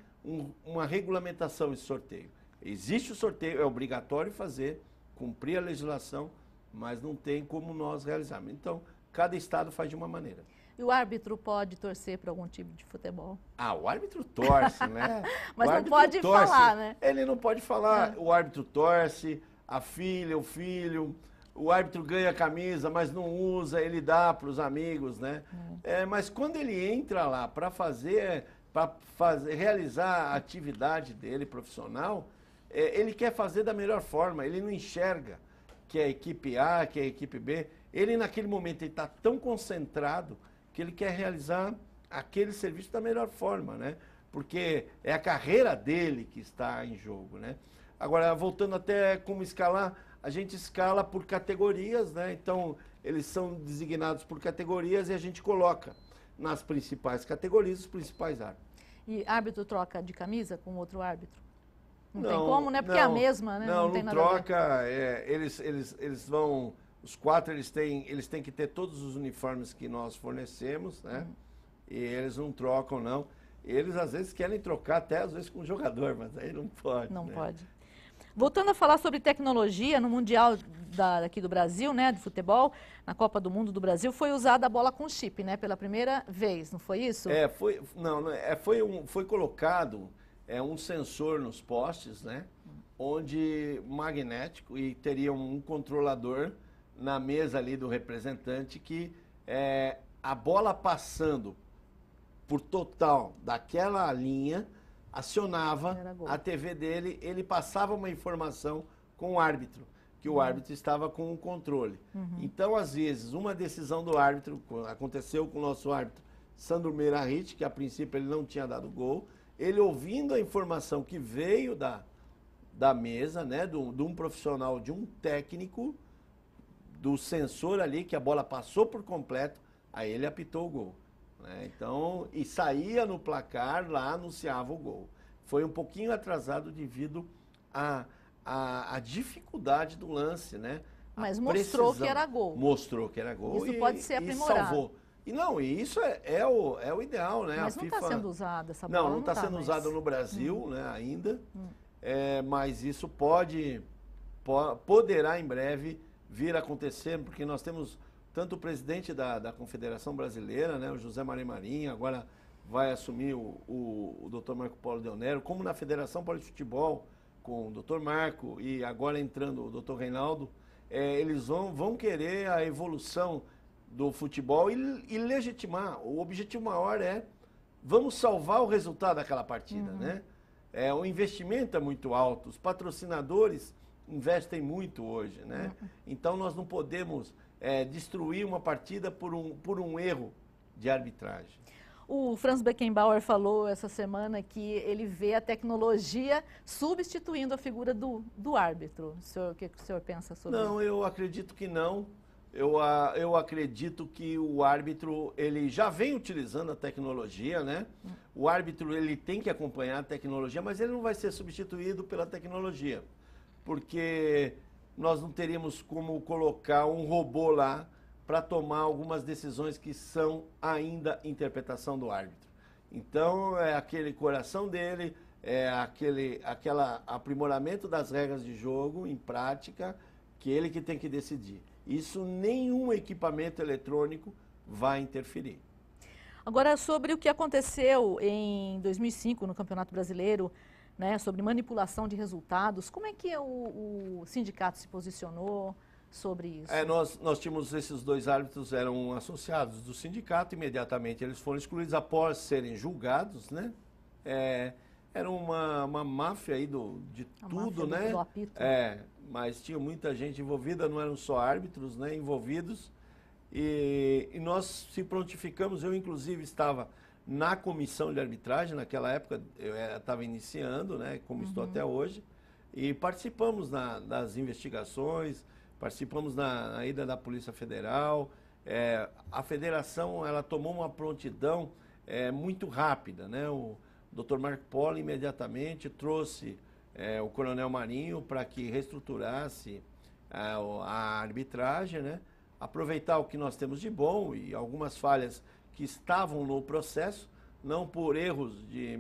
uma regulamentação esse sorteio. Existe o sorteio, é obrigatório fazer, cumprir a legislação, mas não tem como nós realizarmos. Então, cada estado faz de uma maneira. E o árbitro pode torcer para algum time de futebol? O árbitro torce, né? Mas não pode falar, né? Ele não pode falar. O árbitro torce, a filha, o filho, o árbitro ganha a camisa, mas não usa, ele dá para os amigos, né? Mas quando ele entra lá para realizar a atividade dele profissional, ele quer fazer da melhor forma, ele não enxerga que é a equipe A, que é a equipe B. Ele, naquele momento, está tão concentrado que ele quer realizar aquele serviço da melhor forma, né? Porque é a carreira dele que está em jogo, né? Agora, voltando até como escalar, a gente escala por categorias, né? Então, eles são designados por categorias e a gente coloca nas principais categorias os principais árbitros. E árbitro troca de camisa com outro árbitro? Não tem como, né? Porque é a mesma, né? Não tem nada troca. Eles vão... Os quatro, eles têm que ter todos os uniformes que nós fornecemos, né? E eles não trocam, não. Eles, às vezes, querem trocar até, às vezes, com o jogador, mas aí não pode. Não né? pode. Voltando a falar sobre tecnologia, no Mundial daqui do Brasil, né, de futebol, na Copa do Mundo do Brasil, foi usada a bola com chip, né, pela primeira vez, não foi isso? Foi colocado um sensor nos postes, né, onde magnético, e teria um controlador na mesa ali do representante que a bola passando por total daquela linha acionava a TV dele, ele passava uma informação com o árbitro, que o árbitro estava com o controle. Então, às vezes, uma decisão do árbitro, aconteceu com o nosso árbitro, Sandro Meirahit, que a princípio ele não tinha dado gol, ele ouvindo a informação que veio da mesa, né, de um profissional, de um técnico, do sensor ali, que a bola passou por completo, aí ele apitou o gol. Então, e saía no placar, lá anunciava o gol. Foi um pouquinho atrasado devido à dificuldade do lance, né? Mas mostrou que era gol. Mostrou que era gol. Isso pode ser aprimorado. E salvou. E isso é o ideal, né? Mas não está sendo usada essa bola. Não está sendo usada no Brasil, né, ainda. Mas isso poderá em breve vir a acontecer, porque nós temos tanto o presidente da Confederação Brasileira, né, o José Maria Marinho, agora vai assumir o Dr. Marco Polo Del Nero, como na Federação Paulista de Futebol, com o Dr. Marco e agora entrando o Dr. Reinaldo, eles vão querer a evolução do futebol e legitimar. O objetivo maior vamos salvar o resultado daquela partida, né? O investimento é muito alto, os patrocinadores investem muito hoje, né? Então nós não podemos destruir uma partida por um erro de arbitragem. O Franz Beckenbauer falou essa semana que ele vê a tecnologia substituindo a figura do árbitro. O que o senhor pensa sobre isso? Não, eu acredito que não. Eu acredito que o árbitro, ele já vem utilizando a tecnologia, né? O árbitro, ele tem que acompanhar a tecnologia, mas ele não vai ser substituído pela tecnologia, porque nós não teríamos como colocar um robô lá para tomar algumas decisões que são ainda interpretação do árbitro. Então, é aquele coração dele, aquele aprimoramento das regras de jogo em prática, que ele que tem que decidir. Isso nenhum equipamento eletrônico vai interferir. Agora, sobre o que aconteceu em 2005 no Campeonato Brasileiro, né, sobre manipulação de resultados, como é que o sindicato se posicionou sobre isso? Nós tínhamos esses dois árbitros, eram associados do sindicato, imediatamente eles foram excluídos após serem julgados, né? Era uma máfia aí de tudo, né? Do apito. Mas tinha muita gente envolvida, não eram só árbitros, né, envolvidos. E nós se prontificamos, eu inclusive estava na comissão de arbitragem, naquela época eu estava iniciando, né, como estou até hoje, e participamos das investigações, participamos na ida da Polícia Federal. A federação, ela tomou uma prontidão muito rápida, né? O Dr. Marco Polo imediatamente trouxe o Coronel Marinho para que reestruturasse a arbitragem, né? Aproveitar o que nós temos de bom e algumas falhas que estavam no processo, não por erros de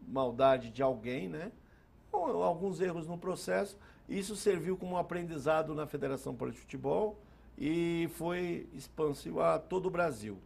maldade de alguém, né? Ou alguns erros no processo. Isso serviu como um aprendizado na Federação Paulista de Futebol e foi expansivo a todo o Brasil.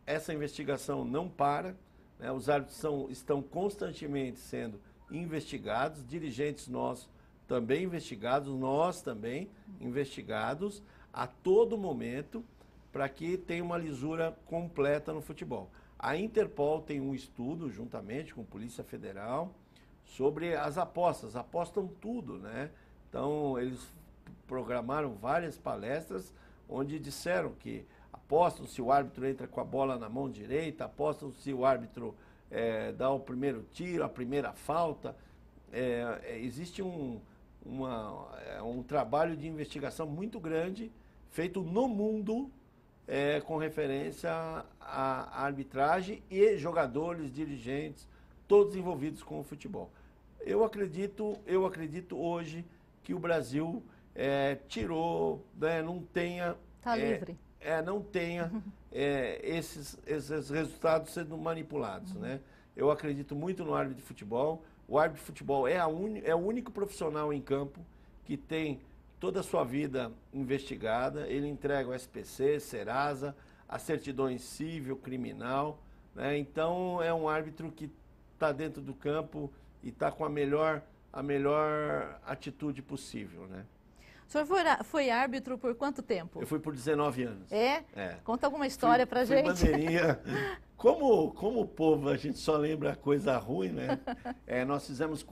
Essa investigação não para, né? Os árbitros estão constantemente sendo investigados, dirigentes nossos também investigados, nós também investigados a todo momento para que tenha uma lisura completa no futebol. A Interpol tem um estudo, juntamente com a Polícia Federal, sobre as apostas, apostam tudo, né? Então, eles programaram várias palestras onde disseram que apostam se o árbitro entra com a bola na mão direita, apostam se o árbitro dá o primeiro tiro, a primeira falta. Existe um trabalho de investigação muito grande feito no mundo com referência à arbitragem e jogadores, dirigentes, todos envolvidos com o futebol. Eu acredito hoje que o Brasil tirou, né, não tenha... Está livre. Não tenha esses resultados sendo manipulados, né? Eu acredito muito no árbitro de futebol. O árbitro de futebol é o único profissional em campo que tem toda a sua vida investigada. Ele entrega o SPC, Serasa, as certidões civil, criminal, né? Então, é um árbitro que está dentro do campo e está com a melhor atitude possível, né? O senhor foi árbitro por quanto tempo? Eu fui por 19 anos. Conta alguma história pra gente. Bandeirinha. Como o povo, a gente só lembra coisa ruim, né? Nós fizemos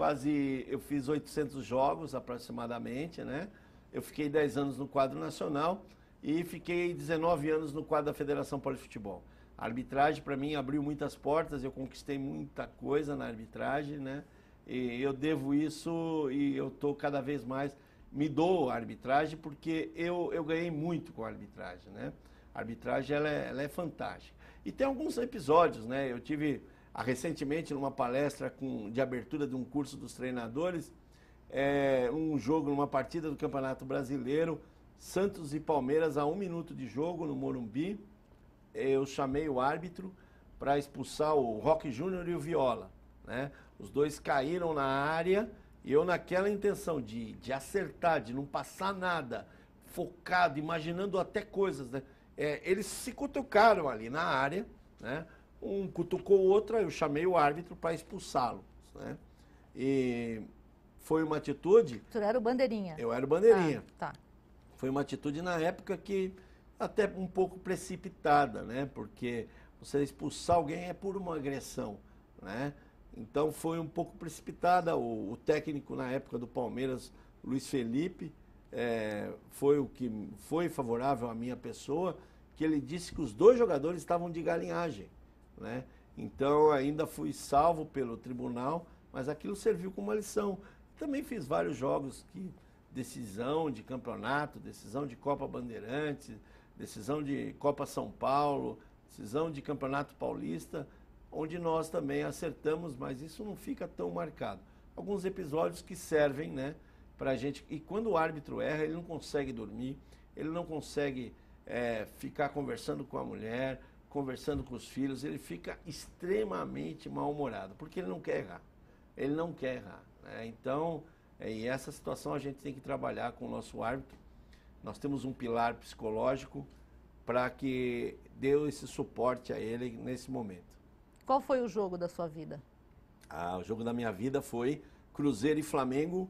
eu fiz 800 jogos aproximadamente, né? Eu fiquei 10 anos no quadro nacional e fiquei 19 anos no quadro da Federação Paulista de Futebol. A arbitragem, para mim, abriu muitas portas, eu conquistei muita coisa na arbitragem, né? E eu devo isso e eu estou cada vez mais... Me dou a arbitragem porque eu ganhei muito com a arbitragem, né? A arbitragem, ela é fantástica. E tem alguns episódios, né? Eu tive recentemente numa palestra de abertura de um curso dos treinadores, um jogo, numa partida do Campeonato Brasileiro, Santos e Palmeiras a 1 minuto de jogo no Morumbi. Eu chamei o árbitro para expulsar o Roque Júnior e o Viola, né? Os dois caíram na área. E eu, naquela intenção de acertar, de não passar nada, focado, imaginando até coisas, né? Eles se cutucaram ali na área, né? Um cutucou o outro, aí eu chamei o árbitro para expulsá-lo, né? E foi uma atitude... Tu era o bandeirinha? Eu era o bandeirinha. Tá. Foi uma atitude na época que até um pouco precipitada, né? Porque você expulsar alguém é por uma agressão, né? Então foi um pouco precipitada. O técnico na época do Palmeiras, Luiz Felipe, foi o que foi favorável à minha pessoa, que ele disse que os dois jogadores estavam de galinhagem, né? Então ainda fui salvo pelo tribunal, mas aquilo serviu como uma lição. Também fiz vários jogos que decisão de campeonato, decisão de Copa Bandeirantes, decisão de Copa São Paulo, decisão de Campeonato Paulista, onde nós também acertamos, mas isso não fica tão marcado. Alguns episódios que servem, né, pra gente. E quando o árbitro erra, ele não consegue dormir, ele não consegue ficar conversando com a mulher, conversando com os filhos, ele fica extremamente mal-humorado, porque ele não quer errar. Ele não quer errar, né? Então, e essa situação a gente tem que trabalhar com o nosso árbitro. Nós temos um pilar psicológico para que dê esse suporte a ele nesse momento. Qual foi o jogo da sua vida? O jogo da minha vida foi Cruzeiro e Flamengo,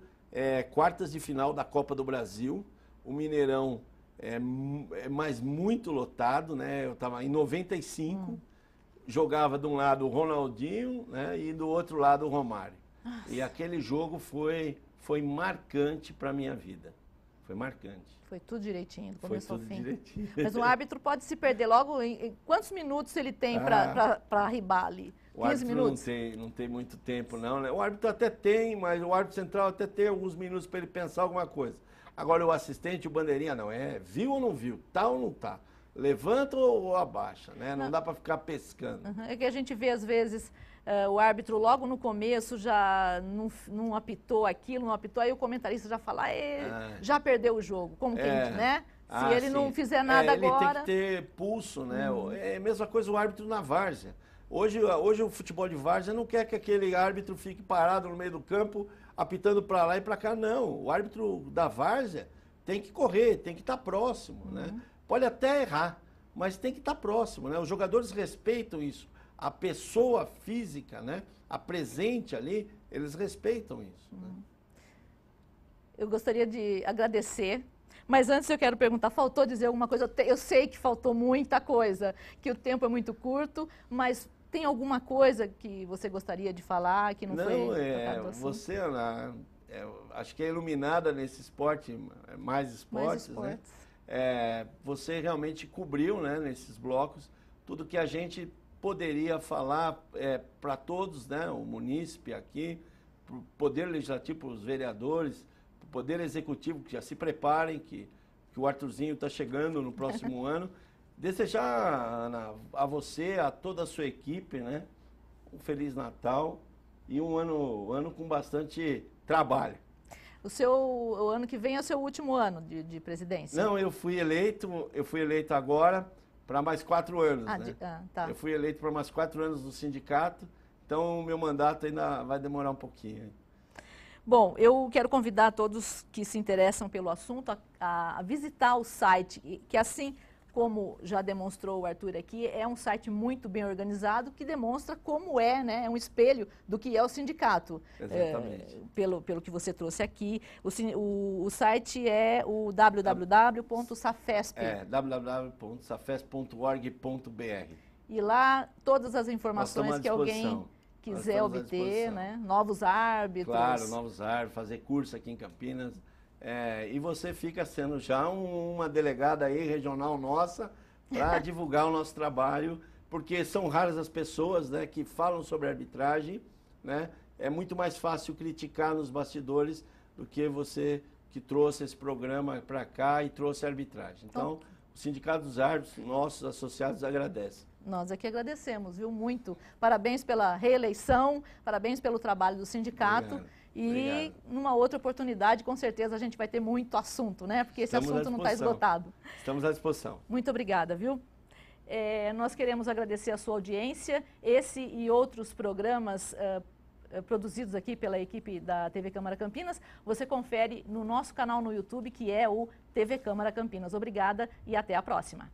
quartas de final da Copa do Brasil. O Mineirão mas muito lotado, né? Eu estava em 95, jogava de um lado o Ronaldinho, né? E do outro lado o Romário. Nossa. E aquele jogo foi marcante para a minha vida. Foi marcante. Foi tudo direitinho, do começo ao fim. Foi tudo direitinho. Mas o árbitro pode se perder logo em quantos minutos ele tem para arribar ali? 15 minutos? Não tem muito tempo não, né? O árbitro até tem, mas o árbitro central até tem alguns minutos para ele pensar alguma coisa. Agora o assistente, o bandeirinha, não, viu ou não viu? Tá ou não tá? Levanta ou abaixa, né? Não dá para ficar pescando. É que a gente vê às vezes o árbitro logo no começo já não apitou aquilo, não apitou, aí o comentarista já fala, já perdeu o jogo, como quem, né? Se ele não fizer nada agora... Ele tem que ter pulso, né? É a mesma coisa o árbitro na várzea. Hoje o futebol de várzea não quer que aquele árbitro fique parado no meio do campo, apitando para lá e para cá, não. O árbitro da várzea tem que correr, tem que estar próximo, né? Pode até errar, mas tem que estar próximo, né? Os jogadores respeitam isso. A pessoa física, né? A presente ali, eles respeitam isso. Né? Eu gostaria de agradecer, mas antes eu quero perguntar, faltou dizer alguma coisa? Eu sei que faltou muita coisa, que o tempo é muito curto, mas tem alguma coisa que você gostaria de falar, que não foi tocado assim? Você, Ana, acho que é iluminada nesse esporte, mais esportes, né? Você realmente cobriu, né, nesses blocos, tudo que a gente poderia falar para todos, né, o munícipe aqui, para o Poder Legislativo, para os vereadores, para o Poder Executivo, que já se preparem, que o Arthurzinho está chegando no próximo ano. Desejar, Ana, a você, a toda a sua equipe, né, um Feliz Natal e um ano com bastante trabalho. O ano que vem é o seu último ano de presidência? Não, eu fui eleito agora para mais 4 anos, né? Tá. Eu fui eleito para mais 4 anos no sindicato, então o meu mandato ainda vai demorar um pouquinho. Bom, eu quero convidar todos que se interessam pelo assunto a visitar o site, que assim como já demonstrou o Arthur aqui, é um site muito bem organizado que demonstra como né? É um espelho do que é o sindicato. Exatamente. Pelo que você trouxe aqui. O site é o www.safesp. www.safesp.org.br. E lá todas as informações que alguém quiser obter, né? Novos árbitros. Claro, novos árbitros, fazer curso aqui em Campinas. E você fica sendo já uma delegada aí regional nossa para divulgar o nosso trabalho, porque são raras as pessoas, né, que falam sobre arbitragem, né? É muito mais fácil criticar nos bastidores do que você que trouxe esse programa para cá e trouxe a arbitragem. Então, o Sindicato dos Árbitros, nossos associados, agradecem. Nós aqui agradecemos, viu, muito. Parabéns pela reeleição, parabéns pelo trabalho do sindicato. Obrigado. E numa outra oportunidade, com certeza, a gente vai ter muito assunto, né? Porque esse assunto não está esgotado. Estamos à disposição. Muito obrigada, viu? Nós queremos agradecer a sua audiência. Esse e outros programas produzidos aqui pela equipe da TV Câmara Campinas, você confere no nosso canal no YouTube, que é o TV Câmara Campinas. Obrigada e até a próxima.